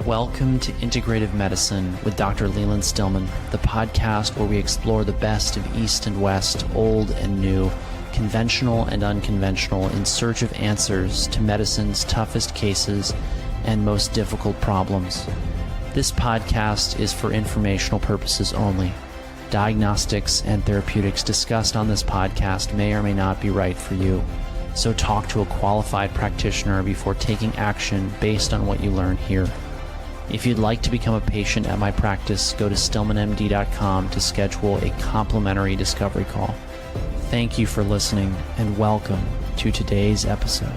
Welcome to Integrative Medicine with Dr. Leland Stillman, the podcast where we explore the best of East and West, old and new, conventional and unconventional, in search of answers to medicine's toughest cases and most difficult problems. This podcast is for informational purposes only. Diagnostics and therapeutics discussed on this podcast may or may not be right for you. So talk to a qualified practitioner before taking action based on what you learn here. If you'd like to become a patient at my practice, go to StillmanMD.com to schedule a complimentary discovery call. Thank you for listening and welcome to today's episode.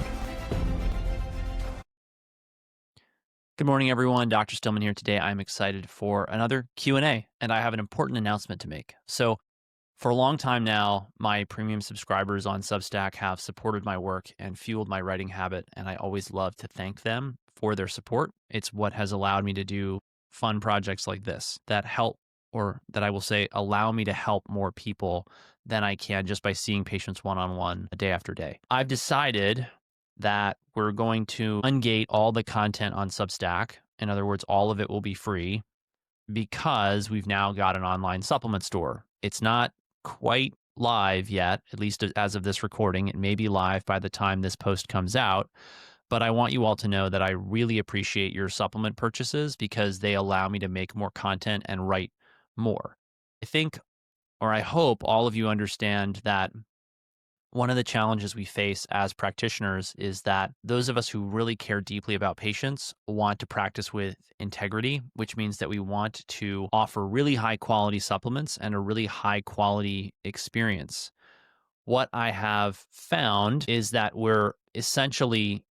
Good morning, everyone. Dr. Stillman here today. I'm excited for another Q&A, and I have an important announcement to make. So for a long time now, my premium subscribers on Substack have supported my work and fueled my writing habit, and I always love to thank them for their support. It's what has allowed me to do fun projects like this that help, or that I will say allow me to help more people than I can just by seeing patients one-on-one day after day. I've decided that we're going to ungate all the content on Substack. In other words, all of it will be free because we've now got an online supplement store. It's not quite live yet, at least as of this recording. It may be live by the time this post comes out. But I want you all to know that I really appreciate your supplement purchases because they allow me to make more content and write more. I think, or I hope all of you understand that one of the challenges we face as practitioners is that those of us who really care deeply about patients want to practice with integrity, which means that we want to offer really high quality supplements and a really high quality experience. What I have found is that we're essentially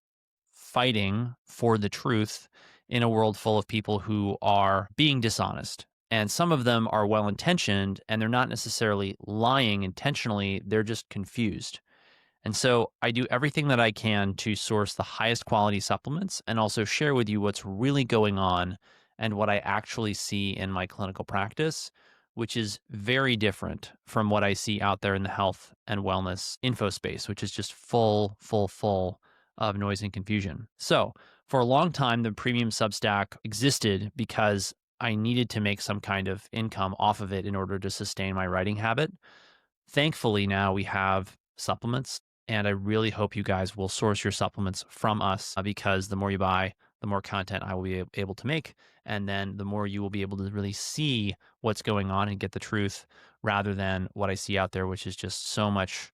fighting for the truth in a world full of people who are being dishonest. And some of them are well-intentioned and they're not necessarily lying intentionally, they're just confused. And so I do everything that I can to source the highest quality supplements and also share with you what's really going on and what I actually see in my clinical practice, which is very different from what I see out there in the health and wellness info space, which is just full of noise and confusion. So for a long time, the premium Substack existed because I needed to make some kind of income off of it in order to sustain my writing habit. Thankfully, now we have supplements, and I really hope you guys will source your supplements from us because the more you buy, the more content I will be able to make, and then the more you will be able to really see what's going on and get the truth rather than what I see out there, which is just so much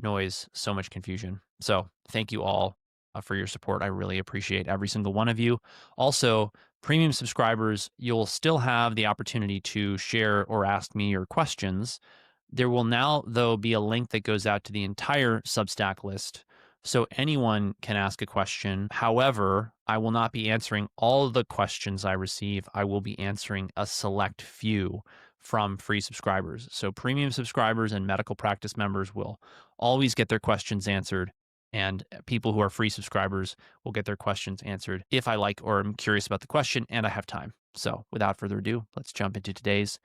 noise, so much confusion. So thank you all for your support. I really appreciate every single one of you. Also, premium subscribers, you'll still have the opportunity to share or ask me your questions. There will now, though, be a link that goes out to the entire Substack list, so anyone can ask a question. However, I will not be answering all of the questions I receive. I will be answering a select few from free subscribers. So premium subscribers and medical practice members will always get their questions answered, and people who are free subscribers will get their questions answered if I like or am curious about the question and I have time. So without further ado, let's jump into today's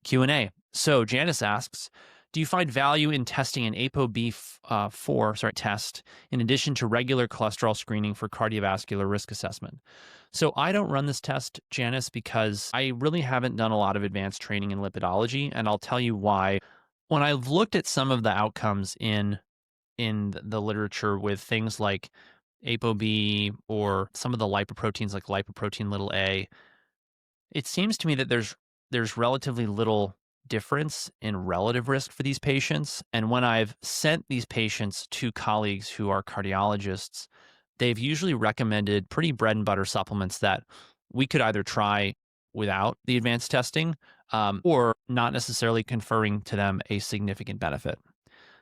Q&A. So Janice asks, do you find value in testing an ApoB4 test in addition to regular cholesterol screening for cardiovascular risk assessment? So I don't run this test, Janice, because I really haven't done a lot of advanced training in lipidology, and I'll tell you why. When I've looked at some of the outcomes in the literature with things like ApoB or some of the lipoproteins like lipoprotein little a, it seems to me that there's relatively little difference in relative risk for these patients. And when I've sent these patients to colleagues who are cardiologists, they've usually recommended pretty bread and butter supplements that we could either try without the advanced testing or not necessarily conferring to them a significant benefit.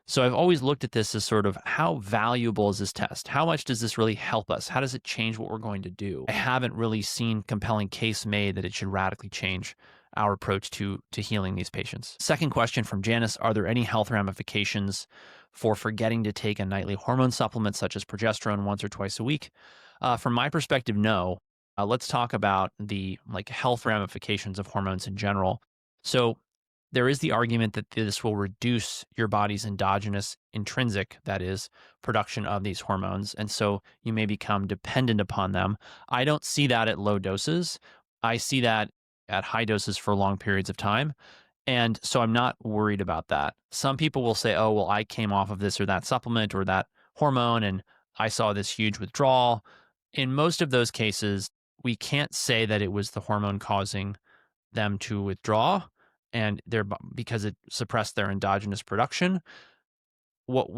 So I've always looked at this as sort of how valuable is this test? How much does this really help us? How does it change what we're going to do? I haven't really seen compelling case made that it should radically change our approach to healing these patients. Second question from Janice, are there any health ramifications for forgetting to take a nightly hormone supplement such as progesterone once or twice a week? From my perspective, no. Let's talk about the health ramifications of hormones in general. So there is the argument that this will reduce your body's endogenous, intrinsic, that is, production of these hormones. And so you may become dependent upon them. I don't see that at low doses. I see that at high doses for long periods of time. And so I'm not worried about that. Some people will say, oh, well, I came off of this or that supplement or that hormone and I saw this huge withdrawal. In most of those cases, we can't say that it was the hormone causing them to withdraw and because it suppressed their endogenous production. What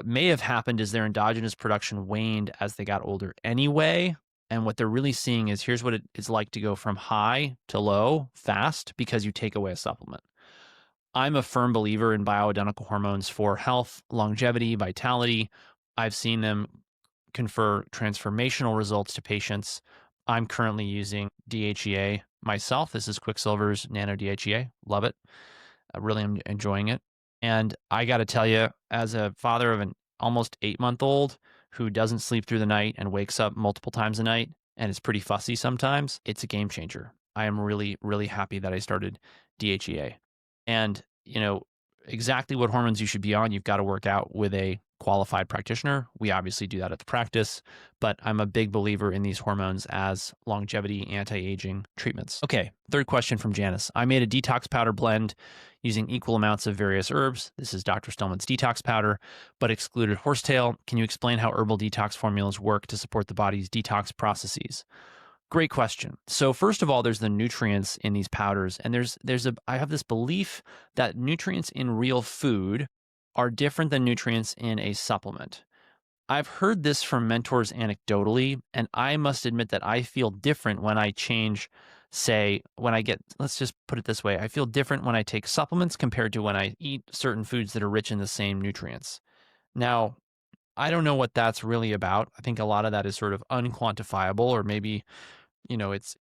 may have happened is their endogenous production waned as they got older anyway. And what they're really seeing is here's what it is like to go from high to low fast because you take away a supplement. I'm a firm believer in bioidentical hormones for health, longevity, vitality. I've seen them confer transformational results to patients. I'm currently using DHEA myself. This is Quicksilver's Nano DHEA. Love it. I really am enjoying it. And I got to tell you, as a father of an almost 8-month-old who doesn't sleep through the night and wakes up multiple times a night and is pretty fussy sometimes, it's a game changer. I am really, really happy that I started DHEA. And, exactly what hormones you should be on, you've got to work out with a qualified practitioner. We obviously do that at the practice, but I'm a big believer in these hormones as longevity, anti-aging treatments. Okay, third question from Janice. I made a detox powder blend using equal amounts of various herbs. This is Dr. Stillman's detox powder, but excluded horsetail. Can you explain how herbal detox formulas work to support the body's detox processes? Great question. So first of all, there's the nutrients in these powders, and I have this belief that nutrients in real food are different than nutrients in a supplement. I've heard this from mentors anecdotally, and I must admit that I feel different when I change, let's just put it this way, I feel different when I take supplements compared to when I eat certain foods that are rich in the same nutrients. Now, I don't know what that's really about. I think a lot of that is sort of unquantifiable, or maybe it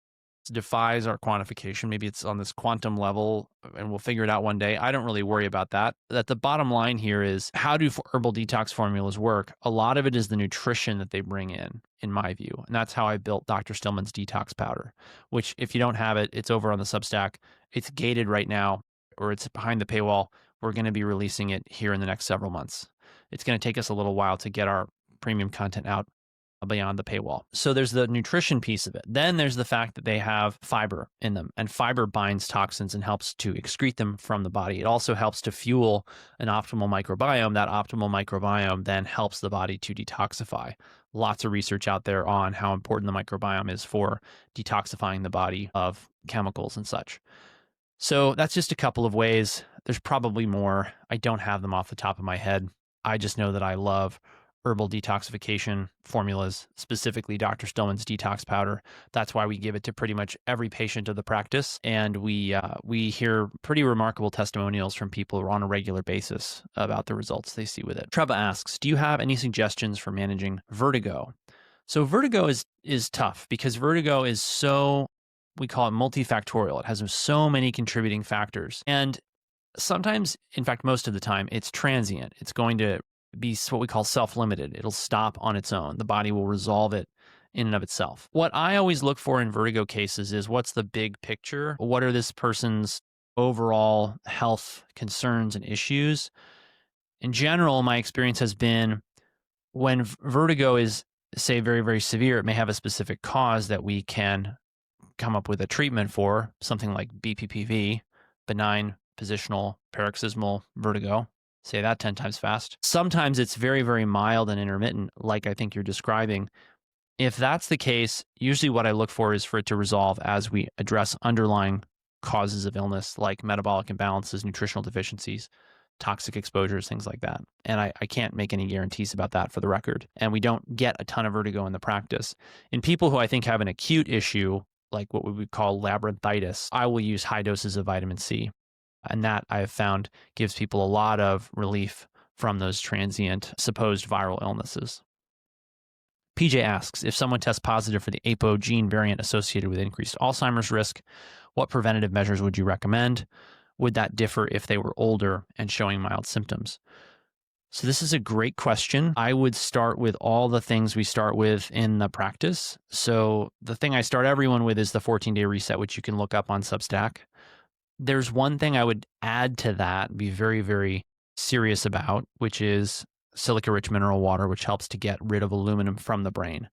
defies our quantification. Maybe it's on this quantum level and we'll figure it out one day. I don't really worry about that. That the bottom line here is, how do herbal detox formulas work? A lot of it is the nutrition that they bring in my view. And that's how I built Dr. Stillman's detox powder, which if you don't have it, it's over on the Substack. It's gated right now, or it's behind the paywall. We're going to be releasing it here in the next several months. It's going to take us a little while to get our premium content out beyond the paywall. So there's the nutrition piece of it. Then there's the fact that they have fiber in them, and fiber binds toxins and helps to excrete them from the body. It also helps to fuel an optimal microbiome. That optimal microbiome then helps the body to detoxify. Lots of research out there on how important the microbiome is for detoxifying the body of chemicals and such. So that's just a couple of ways. There's probably more. I don't have them off the top of my head. I just know that I love herbal detoxification formulas, specifically Dr. Stillman's detox powder. That's why we give it to pretty much every patient of the practice. And we hear pretty remarkable testimonials from people on a regular basis about the results they see with it. Treva asks, do you have any suggestions for managing vertigo? So vertigo is tough because vertigo is we call it multifactorial. It has so many contributing factors. And sometimes, in fact, most of the time, it's transient. It's going to be what we call self-limited. It'll stop on its own. The body will resolve it in and of itself. What I always look for in vertigo cases is, what's the big picture? What are this person's overall health concerns and issues? In general, my experience has been when vertigo is, say, very, very severe, it may have a specific cause that we can come up with a treatment for, something like BPPV, benign positional paroxysmal vertigo. Say that 10 times fast. Sometimes it's very, very mild and intermittent, like I think you're describing. If that's the case, usually what I look for is for it to resolve as we address underlying causes of illness, like metabolic imbalances, nutritional deficiencies, toxic exposures, things like that. And I can't make any guarantees about that, for the record. And we don't get a ton of vertigo in the practice. In people who I think have an acute issue, like what we would call labyrinthitis, I will use high doses of vitamin C. And that I have found gives people a lot of relief from those transient supposed viral illnesses. PJ asks, if someone tests positive for the APO gene variant associated with increased Alzheimer's risk, what preventative measures would you recommend? Would that differ if they were older and showing mild symptoms? So this is a great question. I would start with all the things we start with in the practice. So the thing I start everyone with is the 14-day reset, which you can look up on Substack. There's one thing I would add to that, be very, very serious about, which is silica-rich mineral water, which helps to get rid of aluminum from the brain.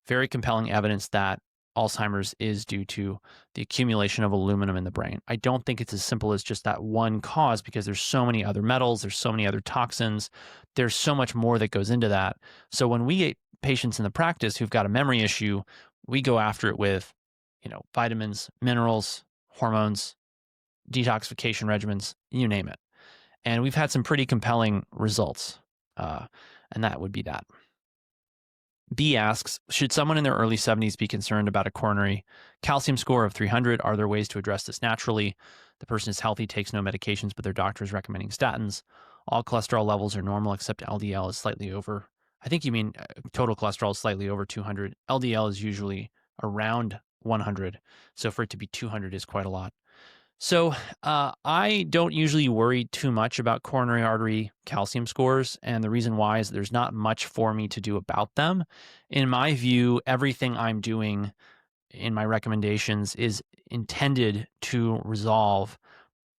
Very compelling evidence that Alzheimer's is due to the accumulation of aluminum in the brain. I don't think it's as simple as just that one cause, because there's so many other metals, there's so many other toxins, there's so much more that goes into that. So when we get patients in the practice who've got a memory issue, we go after it with, vitamins, minerals, hormones, detoxification regimens, you name it. And we've had some pretty compelling results. And that would be that. B asks, should someone in their early 70s be concerned about a coronary calcium score of 300? Are there ways to address this naturally? The person is healthy, takes no medications, but their doctor is recommending statins. All cholesterol levels are normal, except LDL is slightly over. I think you mean total cholesterol is slightly over 200. LDL is usually around 100. So for it to be 200 is quite a lot. So I don't usually worry too much about coronary artery calcium scores. And the reason why is there's not much for me to do about them. In my view, everything I'm doing in my recommendations is intended to resolve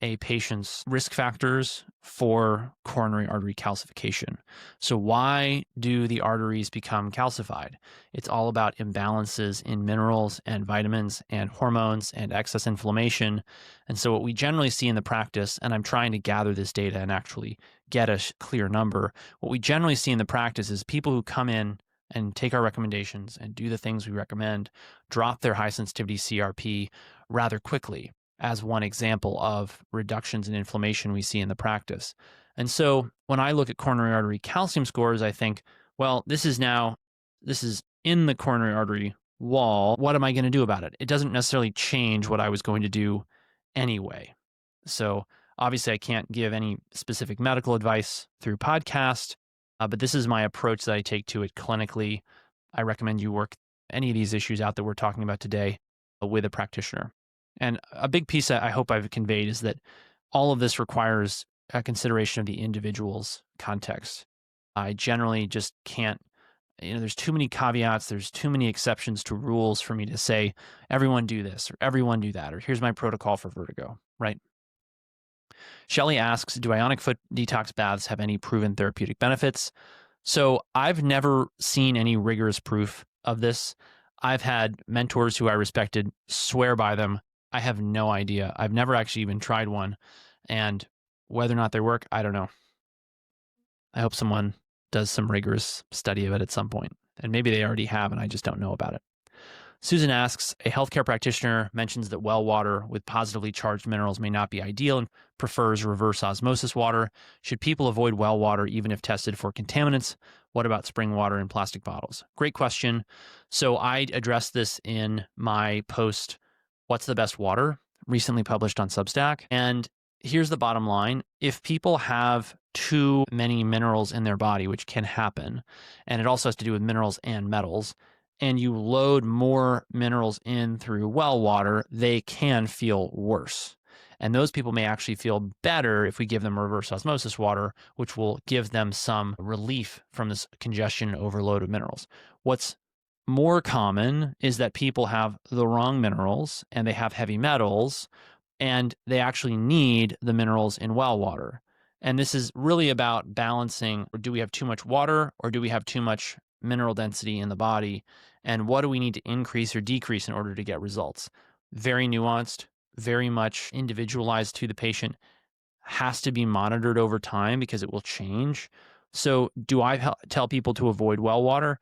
a patient's risk factors for coronary artery calcification. So why do the arteries become calcified? It's all about imbalances in minerals and vitamins and hormones and excess inflammation. And so what we generally see in the practice, and I'm trying to gather this data and actually get a clear number, what we generally see in the practice is people who come in and take our recommendations and do the things we recommend, drop their high sensitivity CRP rather quickly, as one example of reductions in inflammation we see in the practice. And so when I look at coronary artery calcium scores, I think, well, this is in the coronary artery wall. What am I going to do about it? It doesn't necessarily change what I was going to do anyway. So obviously I can't give any specific medical advice through podcast, but this is my approach that I take to it clinically. I recommend you work any of these issues out that we're talking about today with a practitioner. And a big piece that I hope I've conveyed is that all of this requires a consideration of the individual's context. I generally just can't, there's too many caveats, there's too many exceptions to rules for me to say, everyone do this, or everyone do that, or here's my protocol for vertigo, right? Shelley asks, do ionic foot detox baths have any proven therapeutic benefits? So I've never seen any rigorous proof of this. I've had mentors who I respected swear by them. I have no idea. I've never actually even tried one. And whether or not they work, I don't know. I hope someone does some rigorous study of it at some point. And maybe they already have, and I just don't know about it. Susan asks, a healthcare practitioner mentions that well water with positively charged minerals may not be ideal and prefers reverse osmosis water. Should people avoid well water even if tested for contaminants? What about spring water in plastic bottles? Great question. So I addressed this in my post, What's the Best Water, recently published on Substack. And here's the bottom line. If people have too many minerals in their body, which can happen, and it also has to do with minerals and metals, and you load more minerals in through well water, they can feel worse. And those people may actually feel better if we give them reverse osmosis water, which will give them some relief from this congestion and overload of minerals. What's more common is that people have the wrong minerals and they have heavy metals, and they actually need the minerals in well water. And this is really about balancing, do we have too much water or do we have too much mineral density in the body? And what do we need to increase or decrease in order to get results? Very nuanced, very much individualized to the patient, has to be monitored over time because it will change. So do I tell people to avoid well water?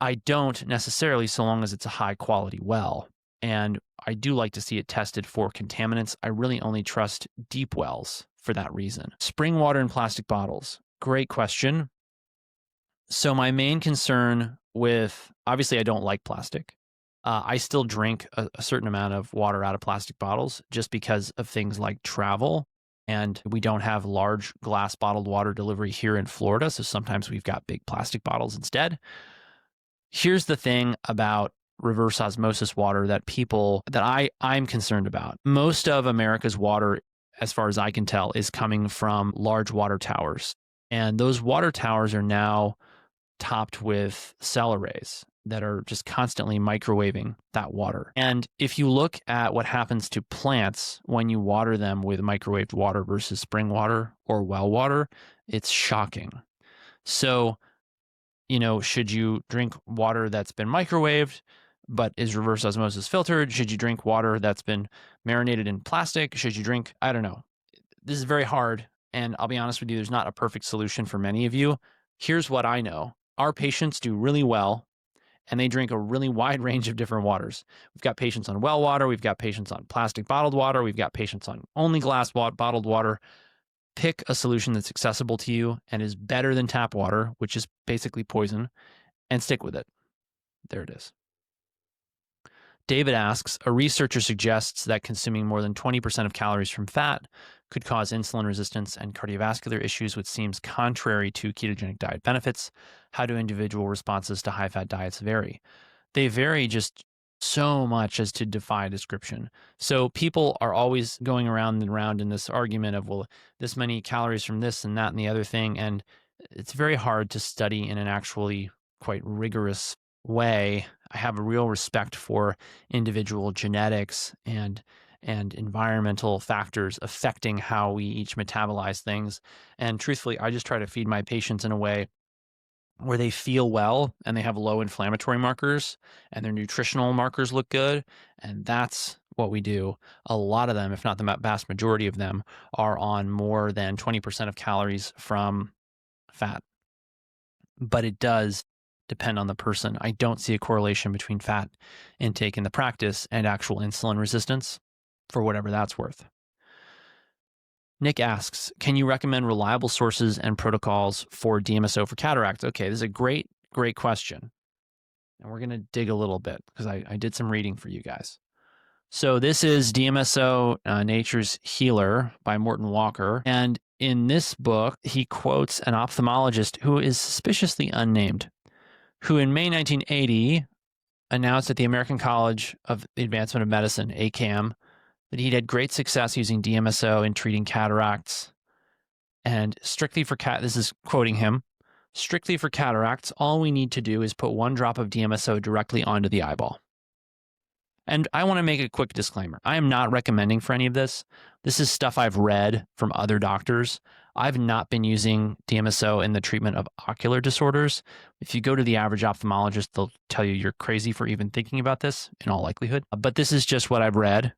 I don't necessarily, so long as it's a high quality well. And I do like to see it tested for contaminants. I really only trust deep wells for that reason. Spring water in plastic bottles. Great question. So my main concern with, obviously I don't like plastic. I still drink a certain amount of water out of plastic bottles just because of things like travel. And we don't have large glass bottled water delivery here in Florida. So sometimes we've got big plastic bottles instead. Here's the thing about reverse osmosis water that I'm concerned about. Most of America's water, as far as I can tell, is coming from large water towers. And those water towers are now topped with cell arrays. that are just constantly microwaving that water. And if you look at what happens to plants when you water them with microwaved water versus spring water or well water, it's shocking. So, should you drink water that's been microwaved but is reverse osmosis filtered? Should you drink water that's been marinated in plastic? Should you drink, I don't know. This is very hard. And I'll be honest with you, there's not a perfect solution for many of you. Here's what I know. Our patients do really well, and they drink a really wide range of different waters. We've got patients on well water. We've got patients on plastic bottled water. We've got patients on only glass bottled water. Pick a solution that's accessible to you and is better than tap water, which is basically poison, and stick with it. There it is. David asks, a researcher suggests that consuming more than 20% of calories from fat could cause insulin resistance and cardiovascular issues, which seems contrary to ketogenic diet benefits. How do individual responses to high-fat diets vary? They vary just so much as to defy description. So people are always going around and around in this argument of, well, this many calories from this and that and the other thing. And it's very hard to study in an actually quite rigorous way. I have a real respect for individual genetics and environmental factors affecting how we each metabolize things. And truthfully, I just try to feed my patients in a way where they feel well and they have low inflammatory markers and their nutritional markers look good. And that's what we do. A lot of them, if not the vast majority of them, are on more than 20% of calories from fat. But it does depend on the person. I don't see a correlation between fat intake in the practice and actual insulin resistance, for whatever that's worth. Nick asks, can you recommend reliable sources and protocols for DMSO for cataracts? Okay, this is a great question. And we're going to dig a little bit because I did some reading for you guys. So this is DMSO, Nature's Healer by Morton Walker. And in this book, he quotes an ophthalmologist who is suspiciously unnamed, who in May 1980 announced at the American College of the Advancement of Medicine, ACAM, that he'd had great success using DMSO in treating cataracts. And strictly for this is quoting him, strictly for cataracts, all we need to do is put 1 drop of DMSO directly onto the eyeball. And I want to make a quick disclaimer. I am not recommending for any of this. This is stuff I've read from other doctors. I've not been using DMSO in the treatment of ocular disorders. If you go to the average ophthalmologist, they'll tell you you're crazy for even thinking about this in all likelihood. But this is just what I've read.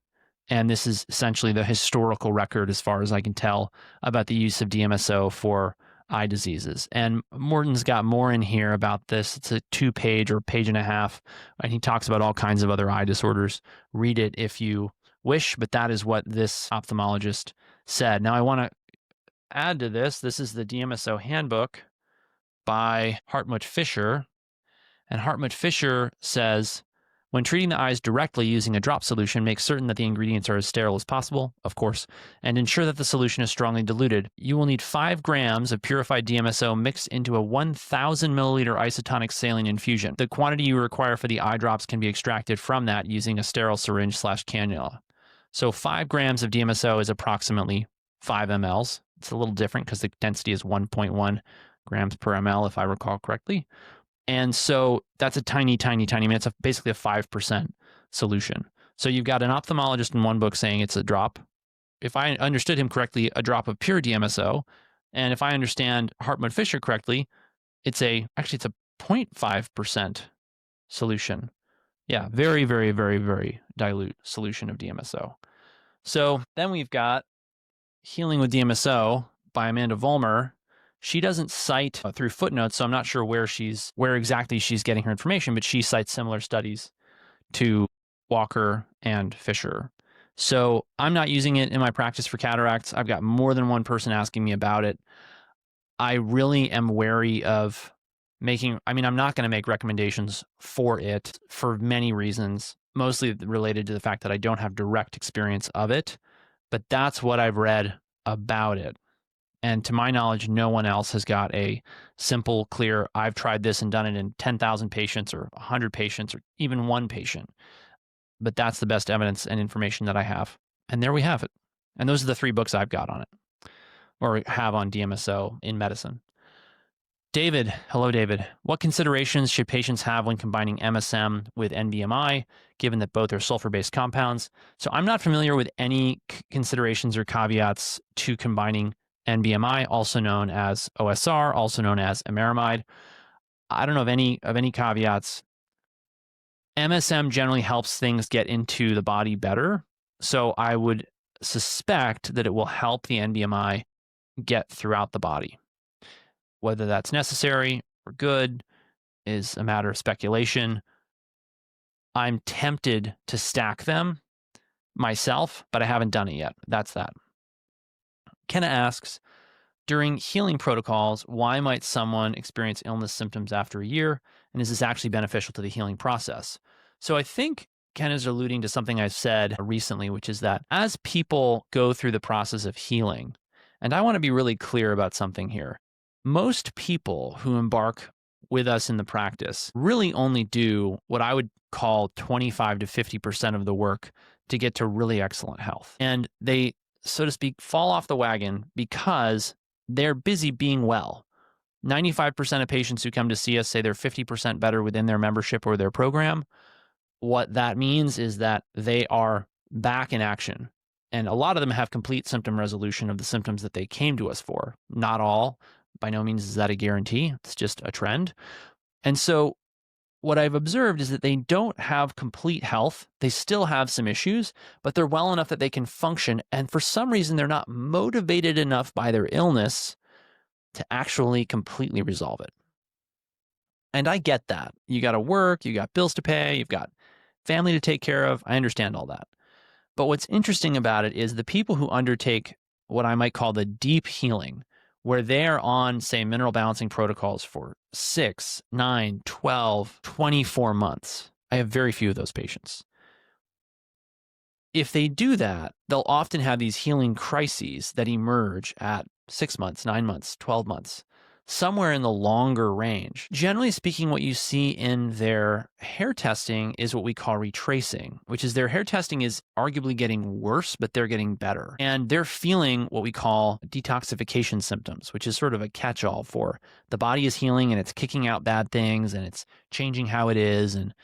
And this is essentially the historical record, as far as I can tell, about the use of DMSO for eye diseases. And Morton's got more in here about this. It's a 2-page or page and a half, and he talks about all kinds of other eye disorders. Read it if you wish, but that is what this ophthalmologist said. Now, I want to add to this. This is the DMSO handbook by Hartmut Fischer. And Hartmut Fischer says, when treating the eyes directly using a drop solution, make certain that the ingredients are as sterile as possible, of course, and ensure that the solution is strongly diluted. You will need 5 grams of purified DMSO mixed into a 1,000 milliliter isotonic saline infusion. The quantity you require for the eye drops can be extracted from that using a sterile syringe/cannula. So 5 grams of DMSO is approximately 5 mLs. It's a little different because the density is 1.1 grams per ml, if I recall correctly. And so that's a tiny, I mean, it's basically a 5% solution. So you've got an ophthalmologist in one book saying it's a drop. If I understood him correctly, a drop of pure DMSO. And if I understand Hartmut Fischer correctly, it's a 0.5% solution. Yeah, very, very, very, very dilute solution of DMSO. So then we've got Healing with DMSO by Amanda Vollmer. She doesn't cite through footnotes, so I'm not sure where exactly she's getting her information, but she cites similar studies to Walker and Fisher. So I'm not using it in my practice for cataracts. I've got more than one person asking me about it. I really am wary of I'm not going to make recommendations for it for many reasons, mostly related to the fact that I don't have direct experience of it, but that's what I've read about it. And to my knowledge, no one else has got a simple, clear, I've tried this and done it in 10,000 patients or 100 patients or even 1 patient. But that's the best evidence and information that I have. And there we have it. And those are the 3 books I've got on it or have on DMSO in medicine. David, hello, David. What considerations should patients have when combining MSM with NBMI, given that both are sulfur based compounds? So, I'm not familiar with any considerations or caveats to combining NBMI, also known as OSR, also known as amaramide. I don't know of any caveats. MSM generally helps things get into the body better. So, I would suspect that it will help the NBMI get throughout the body. Whether that's necessary or good is a matter of speculation. I'm tempted to stack them myself, but I haven't done it yet. That's that. Kenna asks, during healing protocols, why might someone experience illness symptoms after a year? And is this actually beneficial to the healing process? So I think Ken is alluding to something I've said recently, which is that as people go through the process of healing, and I want to be really clear about something here, most people who embark with us in the practice really only do what I would call 25 to 50% of the work to get to really excellent health. And they, so to speak, fall off the wagon because they're busy being well. 95% of patients who come to see us say they're 50% better within their membership or their program. What that means is that they are back in action. And a lot of them have complete symptom resolution of the symptoms that they came to us for. Not all. By no means is that a guarantee. It's just a trend. And so what I've observed is that they don't have complete health. They still have some issues, but they're well enough that they can function. And for some reason, they're not motivated enough by their illness to actually completely resolve it. And I get that. You got to work, you got bills to pay, you've got family to take care of. I understand all that. But what's interesting about it is the people who undertake what I might call the deep healing, where they're on, say, mineral balancing protocols for 6, 9, 12, 24 months. I have very few of those patients. If they do that, they'll often have these healing crises that emerge at 6 months, 9 months, 12 months, somewhere in the longer range. Generally speaking, what you see in their hair testing is what we call retracing, which is their hair testing is arguably getting worse, but they're getting better. And they're feeling what we call detoxification symptoms, which is sort of a catch-all for the body is healing and it's kicking out bad things and it's changing how it is. And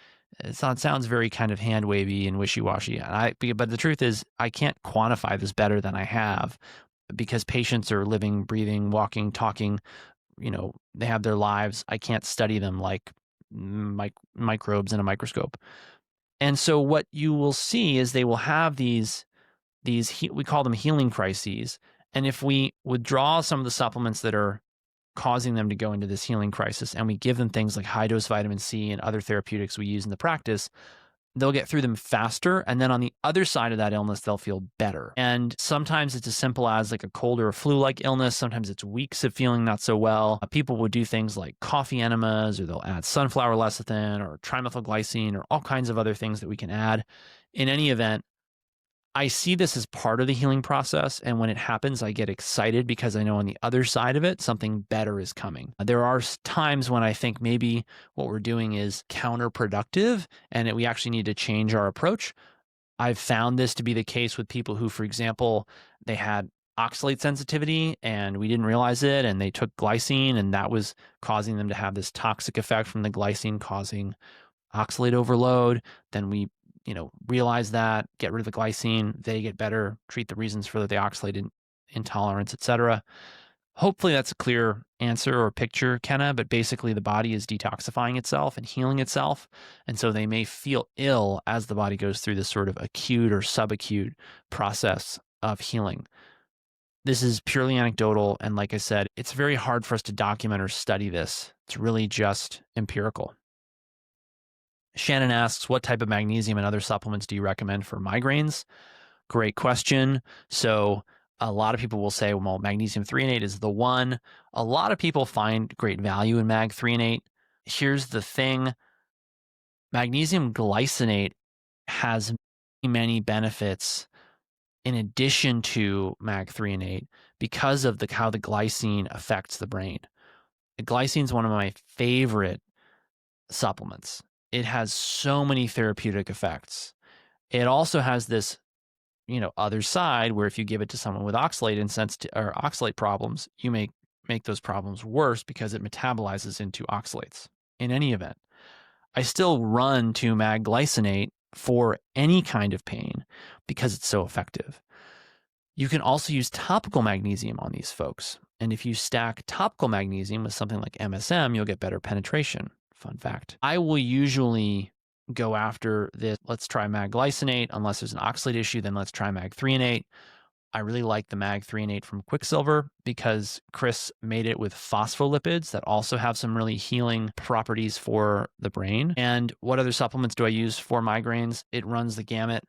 it sounds very kind of hand wavy and wishy-washy. But the truth is, I can't quantify this better than I have because patients are living, breathing, walking, talking. They have their lives. I can't study them like microbes in a microscope. And so what you will see is they will have these we call them healing crises. And if we withdraw some of the supplements that are causing them to go into this healing crisis and we give them things like high dose vitamin C and other therapeutics we use in the practice, they'll get through them faster. And then on the other side of that illness, they'll feel better. And sometimes it's as simple as like a cold or a flu-like illness. Sometimes it's weeks of feeling not so well. People would do things like coffee enemas, or they'll add sunflower lecithin or trimethylglycine or all kinds of other things that we can add. In any event, I see this as part of the healing process. And when it happens, I get excited because I know on the other side of it, something better is coming. There are times when I think maybe what we're doing is counterproductive and we actually need to change our approach. I've found this to be the case with people who, for example, they had oxalate sensitivity and we didn't realize it, and they took glycine and that was causing them to have this toxic effect from the glycine causing oxalate overload. Then we realize that, get rid of the glycine, they get better, treat the reasons for the oxalate intolerance, etc. Hopefully that's a clear answer or picture, Kenna, but basically the body is detoxifying itself and healing itself. And so they may feel ill as the body goes through this sort of acute or subacute process of healing. This is purely anecdotal. And like I said, it's very hard for us to document or study this. It's really just empirical. Shannon asks, what type of magnesium and other supplements do you recommend for migraines? Great question. So a lot of people will say, well, magnesium threonate is the one. A lot of people find great value in mag threonate. Here's the thing. Magnesium glycinate has many benefits in addition to mag threonate because of how the glycine affects the brain. Glycine is one of my favorite supplements. It has so many therapeutic effects. It also has this, other side where if you give it to someone with oxalate or oxalate problems, you may make those problems worse because it metabolizes into oxalates. In any event, I still run to magglycinate for any kind of pain because it's so effective. You can also use topical magnesium on these folks. And if you stack topical magnesium with something like MSM, you'll get better penetration. Fun fact. I will usually go after this. Let's try magglycinate. Unless there's an oxalate issue, then let's try mag-threonate. I really like the mag-threonate from Quicksilver because Chris made it with phospholipids that also have some really healing properties for the brain. And what other supplements do I use for migraines? It runs the gamut.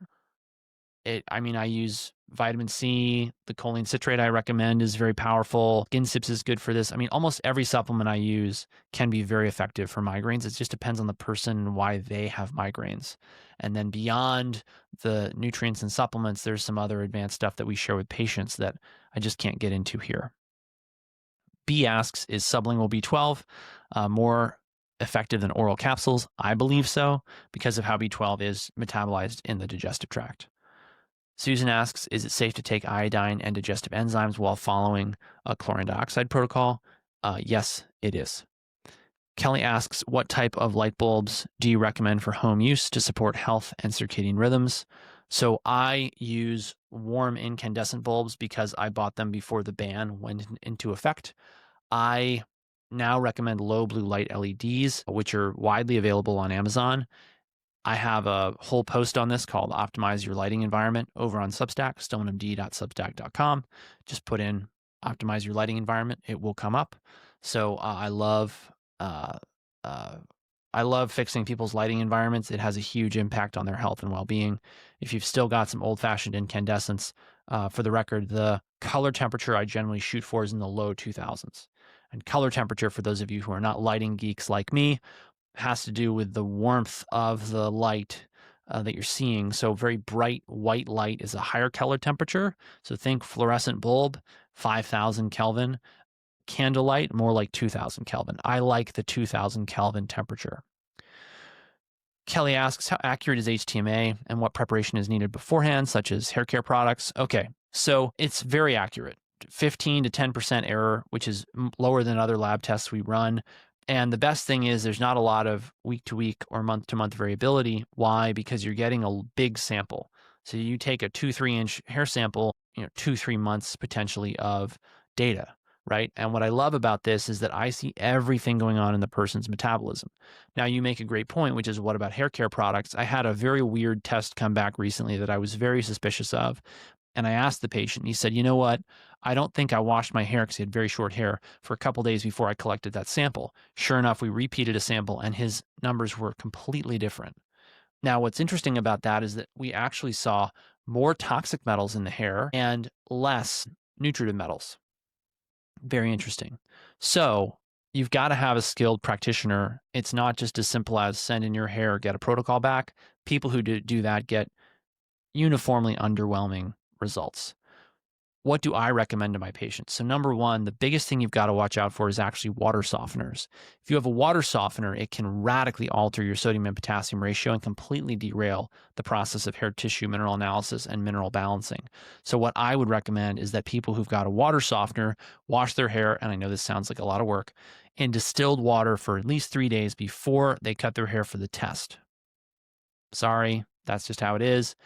I use vitamin C. The choline citrate I recommend is very powerful. Ginsips is good for this. Almost every supplement I use can be very effective for migraines. It just depends on the person and why they have migraines. And then beyond the nutrients and supplements, there's some other advanced stuff that we share with patients that I just can't get into here. B asks, is sublingual B12 more effective than oral capsules? I believe so, because of how B12 is metabolized in the digestive tract. Susan asks, is it safe to take iodine and digestive enzymes while following a chlorine dioxide protocol? Yes, it is. Kelly asks, what type of light bulbs do you recommend for home use to support health and circadian rhythms? So I use warm incandescent bulbs because I bought them before the ban went into effect. I now recommend low blue light LEDs, which are widely available on Amazon. I have a whole post on this called Optimize Your Lighting Environment over on Substack, stillmanmd.substack.com. Just put in Optimize Your Lighting Environment. It will come up. So I love fixing people's lighting environments. It has a huge impact on their health and well-being. If you've still got some old-fashioned incandescents, for the record, the color temperature I generally shoot for is in the low 2000s. And color temperature, for those of you who are not lighting geeks like me, has to do with the warmth of the light that you're seeing. So very bright white light is a higher color temperature. So think fluorescent bulb, 5,000 Kelvin. Candlelight, more like 2,000 Kelvin. I like the 2,000 Kelvin temperature. Kelly asks, how accurate is HTMA and what preparation is needed beforehand, such as hair care products? Okay, so it's very accurate. 15 to 10% error, which is lower than other lab tests we run. And the best thing is there's not a lot of week to week or month to month variability. Why? Because you're getting a big sample. So you take a 2-3 inch hair sample, 2-3 months potentially of data, right? And what I love about this is that I see everything going on in the person's metabolism. Now you make a great point, which is what about hair care products? I had a very weird test come back recently that I was very suspicious of. And I asked the patient, he said, you know what? I don't think I washed my hair because he had very short hair for a couple days before I collected that sample. Sure enough, we repeated a sample and his numbers were completely different. Now, what's interesting about that is that we actually saw more toxic metals in the hair and less nutritive metals. Very interesting. So you've got to have a skilled practitioner. It's not just as simple as send in your hair, get a protocol back. People who do that get uniformly underwhelming results. What do I recommend to my patients? So number one, the biggest thing you've got to watch out for is actually water softeners. If you have a water softener, it can radically alter your sodium and potassium ratio and completely derail the process of hair tissue mineral analysis and mineral balancing. So what I would recommend is that people who've got a water softener wash their hair, and I know this sounds like a lot of work, in distilled water for at least 3 days before they cut their hair for the test. Sorry, that's just how it is.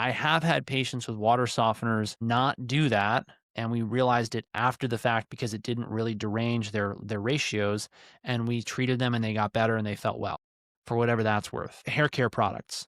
I have had patients with water softeners not do that, and we realized it after the fact because it didn't really derange their ratios, and we treated them and they got better and they felt well, for whatever that's worth. Hair care products.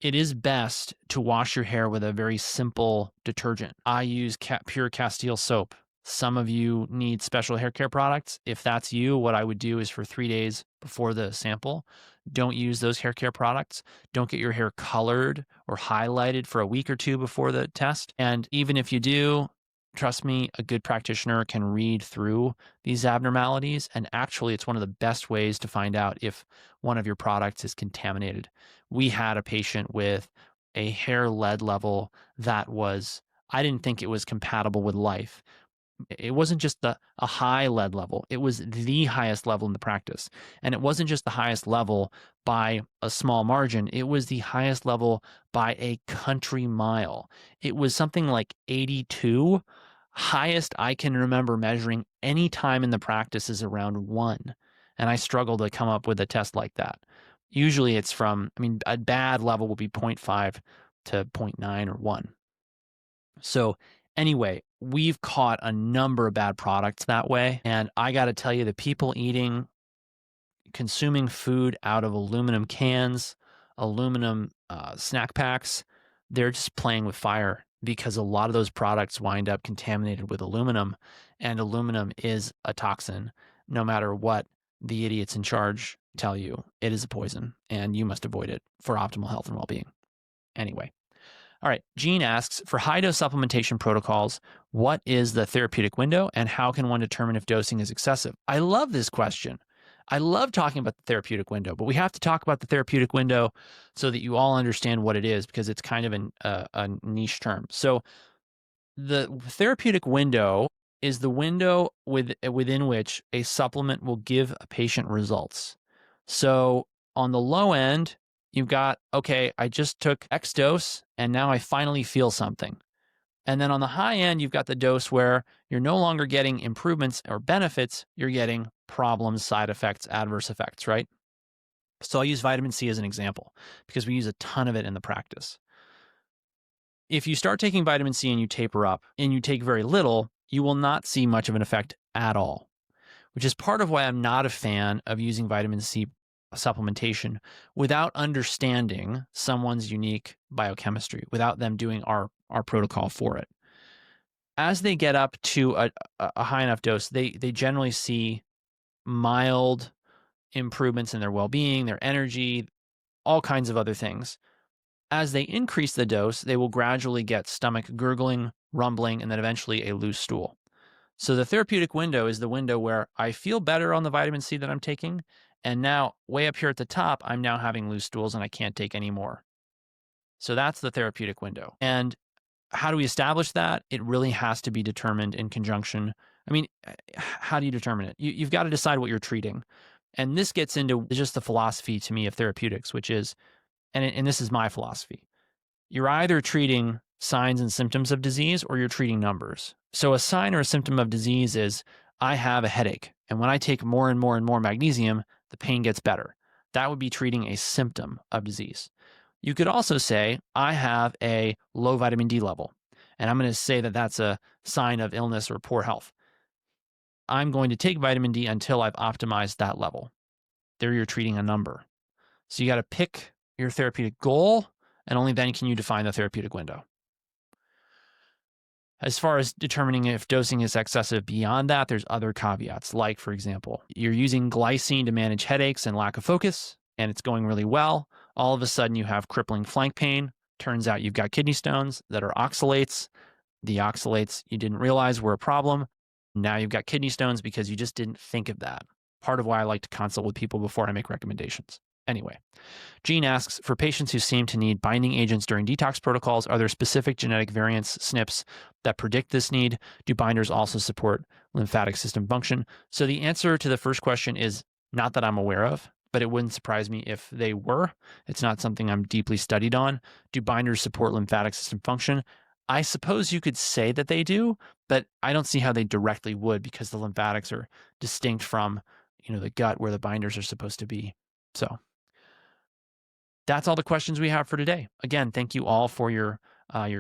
It is best to wash your hair with a very simple detergent. I use pure Castile soap. Some of you need special hair care products. If that's you, what I would do is for 3 days before the sample, don't use those hair care products. Don't get your hair colored or highlighted for a week or two before the test. And even if you do, trust me, a good practitioner can read through these abnormalities. And actually, it's one of the best ways to find out if one of your products is contaminated. We had a patient with a hair lead level that was, I didn't think it was compatible with life. It wasn't just a high lead level. It was the highest level in the practice. And it wasn't just the highest level by a small margin. It was the highest level by a country mile. It was something like 82. Highest I can remember measuring any time in the practice is around 1, and I struggle to come up with a test like that. Usually it's from, I mean, a bad level will be zero point 0.5 to zero point 0.9 or 1. So anyway, we've caught a number of bad products that way, and I got to tell you, the people consuming food out of aluminum cans, aluminum snack packs, they're just playing with fire because a lot of those products wind up contaminated with aluminum, and aluminum is a toxin. No matter what the idiots in charge tell you, it is a poison, and you must avoid it for optimal health and well-being. Anyway. All right. Gene asks, for high dose supplementation protocols, what is the therapeutic window and how can one determine if dosing is excessive? I love this question. I love talking about the therapeutic window, but we have to talk about the therapeutic window so that you all understand what it is, because it's kind of a niche term. So the therapeutic window is the window within which a supplement will give a patient results. So on the low end, you've got, okay, I just took X dose and now I finally feel something. And then on the high end, you've got the dose where you're no longer getting improvements or benefits, you're getting problems, side effects, adverse effects, right? So I'll use vitamin C as an example because we use a ton of it in the practice. If you start taking vitamin C and you taper up and you take very little, you will not see much of an effect at all, which is part of why I'm not a fan of using vitamin C supplementation without understanding someone's unique biochemistry, without them doing our protocol for it. As they get up to a high enough dose, they generally see mild improvements in their well-being, their energy, all kinds of other things. As they increase the dose, they will gradually get stomach gurgling, rumbling, and then eventually a loose stool. So the therapeutic window is the window where I feel better on the vitamin C that I'm taking, and now way up here at the top, I'm now having loose stools and I can't take any more. So that's the therapeutic window. And how do we establish that? It really has to be determined in conjunction. I mean, how do you determine it? You've got to decide what you're treating. And this gets into just the philosophy to me of therapeutics, which is, and this is my philosophy, you're either treating signs and symptoms of disease or you're treating numbers. So a sign or a symptom of disease is, I have a headache, and when I take more and more and more magnesium, the pain gets better. That would be treating a symptom of disease. You could also say, I have a low vitamin D level, and I'm going to say that that's a sign of illness or poor health. I'm going to take vitamin D until I've optimized that level. There you're treating a number. So you got to pick your therapeutic goal, and only then can you define the therapeutic window. As far as determining if dosing is excessive beyond that, there's other caveats. Like, for example, you're using glycine to manage headaches and lack of focus, and it's going really well. All of a sudden, you have crippling flank pain. Turns out you've got kidney stones that are oxalates. The oxalates you didn't realize were a problem. Now you've got kidney stones because you just didn't think of that. Part of why I like to consult with people before I make recommendations. Anyway, Gene asks, for patients who seem to need binding agents during detox protocols, are there specific genetic variants, SNPs, that predict this need? Do binders also support lymphatic system function? So the answer to the first question is not that I'm aware of, but it wouldn't surprise me if they were. It's not something I'm deeply studied on. Do binders support lymphatic system function? I suppose you could say that they do, but I don't see how they directly would, because the lymphatics are distinct from, the gut where the binders are supposed to be. So that's all the questions we have for today. Again, thank you all for your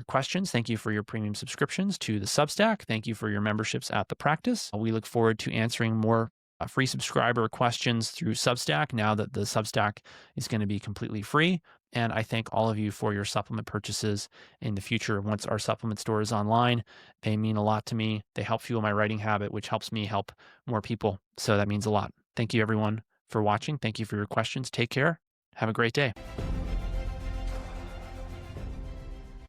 questions. Thank you for your premium subscriptions to the Substack. Thank you for your memberships at the practice. We look forward to answering more free subscriber questions through Substack now that the Substack is going to be completely free. And I thank all of you for your supplement purchases in the future. Once our supplement store is online, they mean a lot to me. They help fuel my writing habit, which helps me help more people. So that means a lot. Thank you, everyone, for watching. Thank you for your questions. Take care. Have a great day.